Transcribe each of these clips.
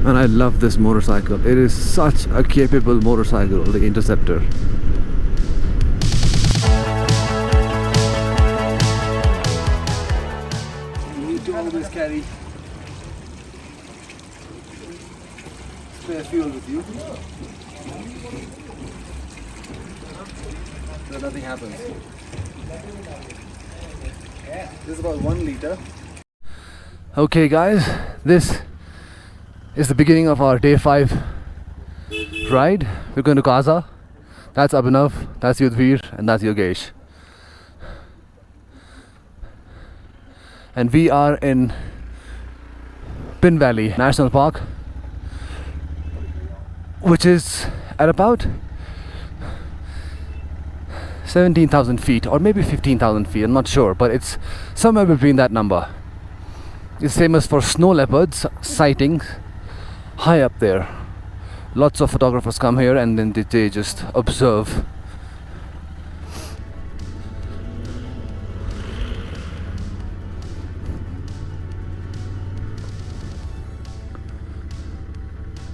And I love this motorcycle. It is such a capable motorcycle, the Interceptor. You need to always carry spare fuel with you, so nothing happens. This is about 1 liter. Okay guys, this is the beginning of our day 5 ride. We're going to Kaza. That's Abhinav, that's Yudhvir, and that's Yogesh. And we are in Pin Valley National Park, which is at about 17,000 feet or maybe 15,000 feet, I'm not sure, but it's somewhere between that number. It's famous for snow leopards sightings high up there. Lots of photographers come here and then they just observe.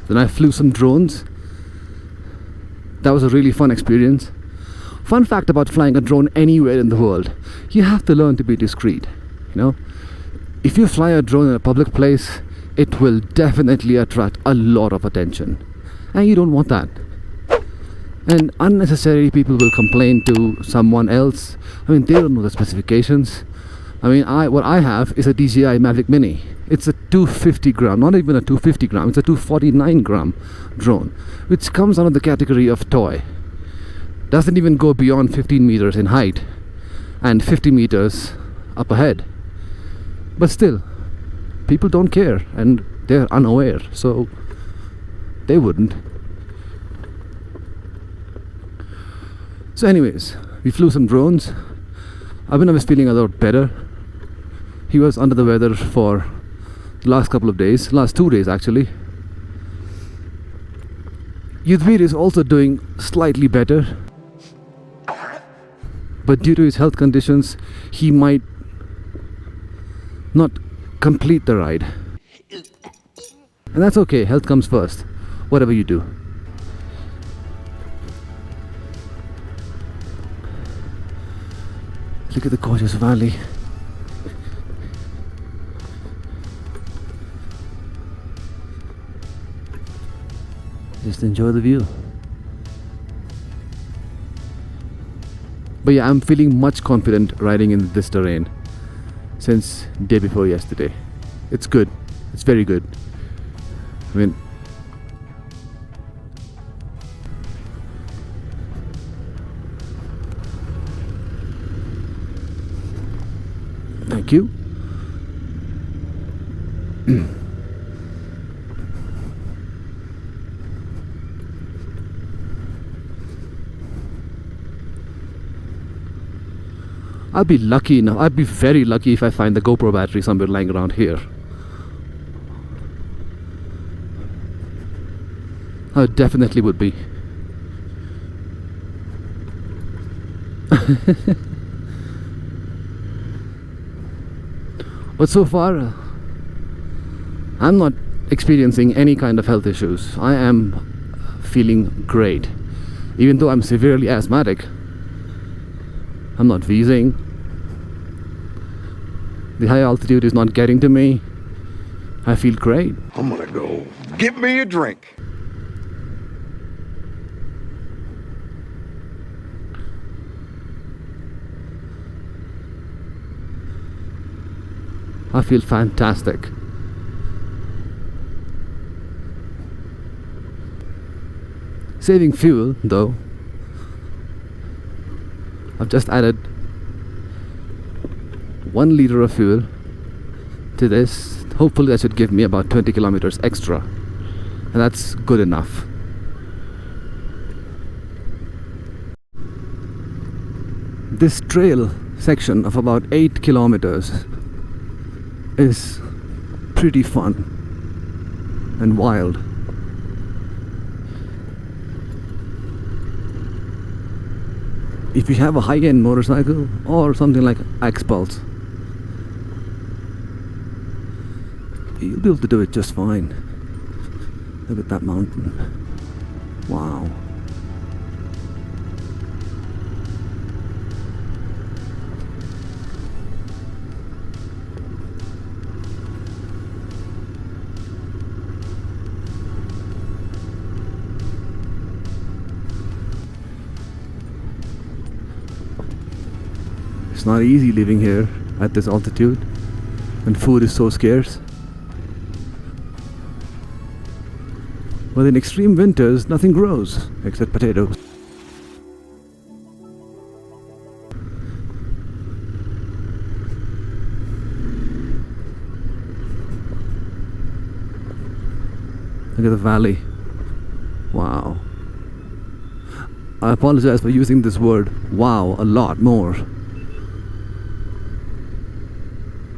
Then I flew some drones. That was a really fun experience. Fun fact about flying a drone anywhere in the world, you have to learn to be discreet. You know, if you fly a drone in a public place, it will definitely attract a lot of attention, and you don't want that. And unnecessarily people will complain to someone else. I mean, they don't know the specifications. I mean, what I have is a DJI Mavic Mini. It's a 250 gram, not even a 250 gram, it's a 249 gram drone, which comes under the category of toy. Doesn't even go beyond 15 meters in height and 50 meters up ahead. But still, people don't care and they're unaware, so they wouldn't. So anyways, we flew some drones. Abhinav was feeling a lot better. He was under the weather for the last couple of days, last 2 days actually. Yudhvir is also doing slightly better, but due to his health conditions, he might not complete the ride. And that's okay, health comes first, whatever you do. Look at the gorgeous valley. Just enjoy the view. But yeah, I'm feeling much confident riding in this terrain since day before yesterday. It's good. It's very good. I mean, thank you. I'll be lucky enough, I'd be very lucky if I find the GoPro battery somewhere lying around here. I definitely would be. But so far, I'm not experiencing any kind of health issues. I am feeling great. Even though I'm severely asthmatic, I'm not wheezing. The high altitude is not getting to me. I feel great. I'm gonna go get me a drink. I feel fantastic. Saving fuel though. I've just added 1 liter of fuel to this. Hopefully that should give me about 20 kilometers extra, and that's good enough. This trail section of about 8 kilometers is pretty fun and wild. If you have a high-end motorcycle or something like X-Pulse, you'll be able to do it just fine. Look at that mountain. Wow. It's not easy living here at this altitude when food is so scarce. But in extreme winters, nothing grows except potatoes. Look at the valley. Wow. I apologize for using this word wow a lot more.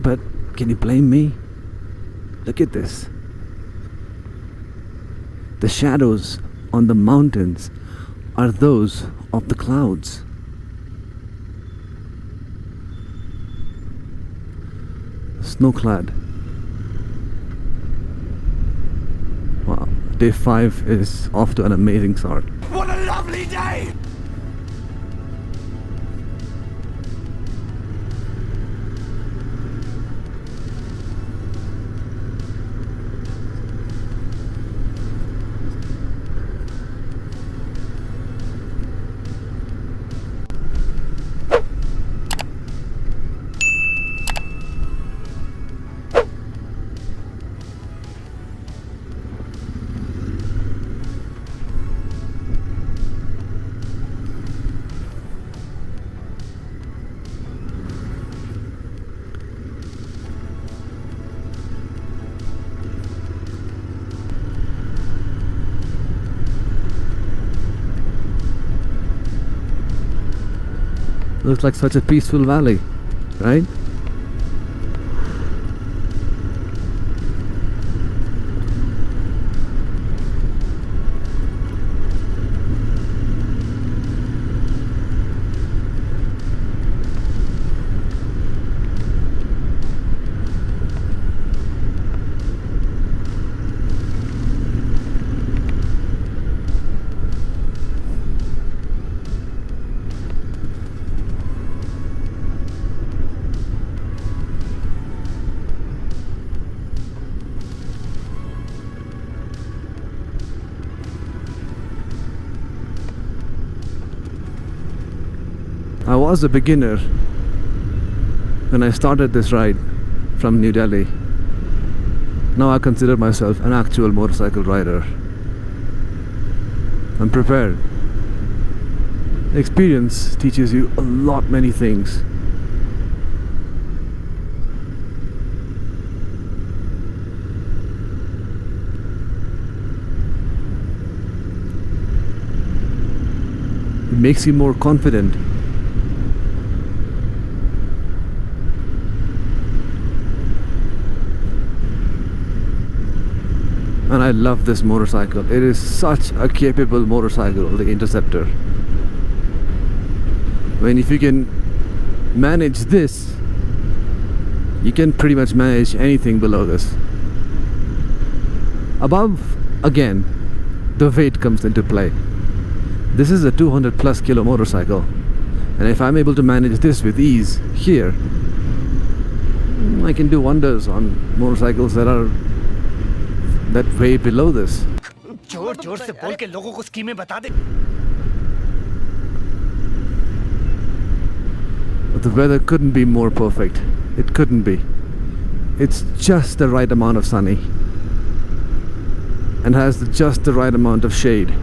But can you blame me? Look at this. The shadows on the mountains are those of the clouds. Snow-clad. Wow, day 5 is off to an amazing start. What a lovely day! Looks like such a peaceful valley, right? I was a beginner when I started this ride from New Delhi. Now I consider myself an actual motorcycle rider. I'm prepared. Experience teaches you a lot many things. It makes you more confident. And I love this motorcycle. It is such a capable motorcycle, the Interceptor. I mean, if you can manage this, you can pretty much manage anything below this. Above, again, the weight comes into play. This is a 200 plus kilo motorcycle, and if I'm able to manage this with ease here, I can do wonders on motorcycles that are way below this. जोर-जोर से बोल के लोगों को स्कीमें बता दे। The weather couldn't be more perfect. It couldn't be. It's just the right amount of sunny and has just the right amount of shade.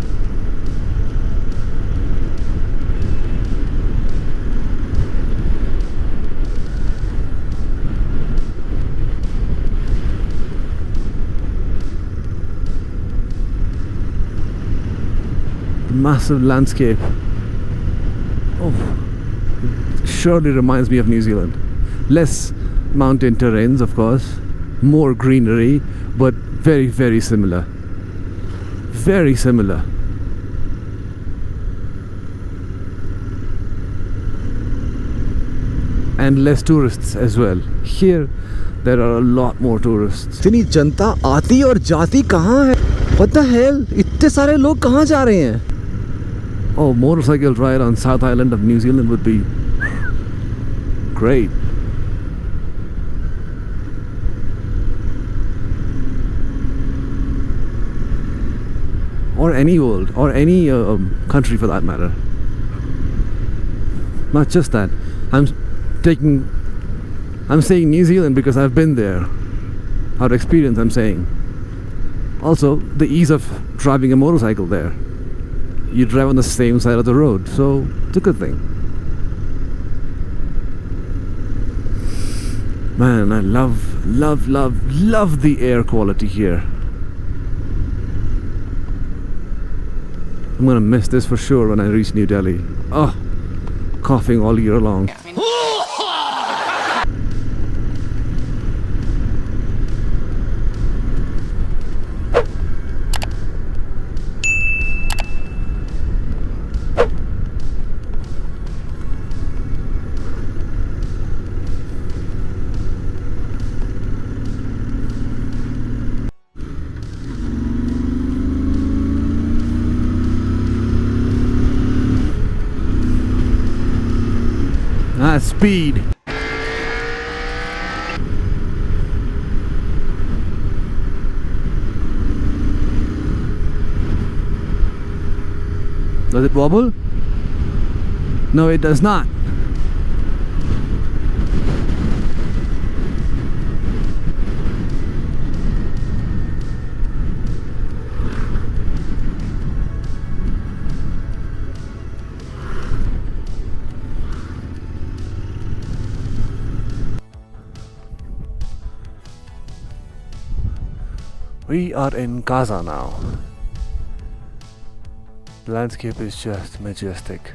Massive landscape. Oh, it surely reminds me of New Zealand. Less mountain terrains, of course, more greenery, but very, very similar. Very similar. And less tourists as well. Here, there are a lot more tourists. इतनी जनता आती और जाती कहाँ है? What the hell? इतने सारे लोग कहाँ जा रहे हैं? Oh, motorcycle ride on South Island of New Zealand would be great. Or any world, or any country for that matter. Not just that. I'm saying New Zealand because I've been there. Out of experience, I'm saying. Also, the ease of driving a motorcycle there. You drive on the same side of the road, so it's a good thing. Man, I love the air quality here. I'm gonna miss this for sure when I reach New Delhi. Oh, coughing all year long. Speed. Does it wobble? No, it does not. We are in Kaza now. The landscape is just majestic.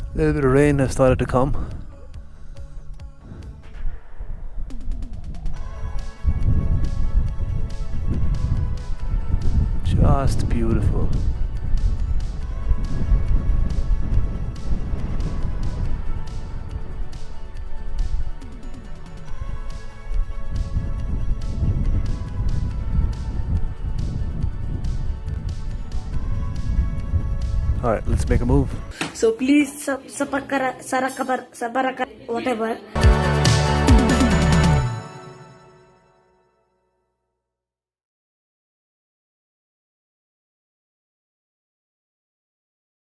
A little bit of rain has started to come. Just beautiful. Alright, let's make a move. So please, whatever.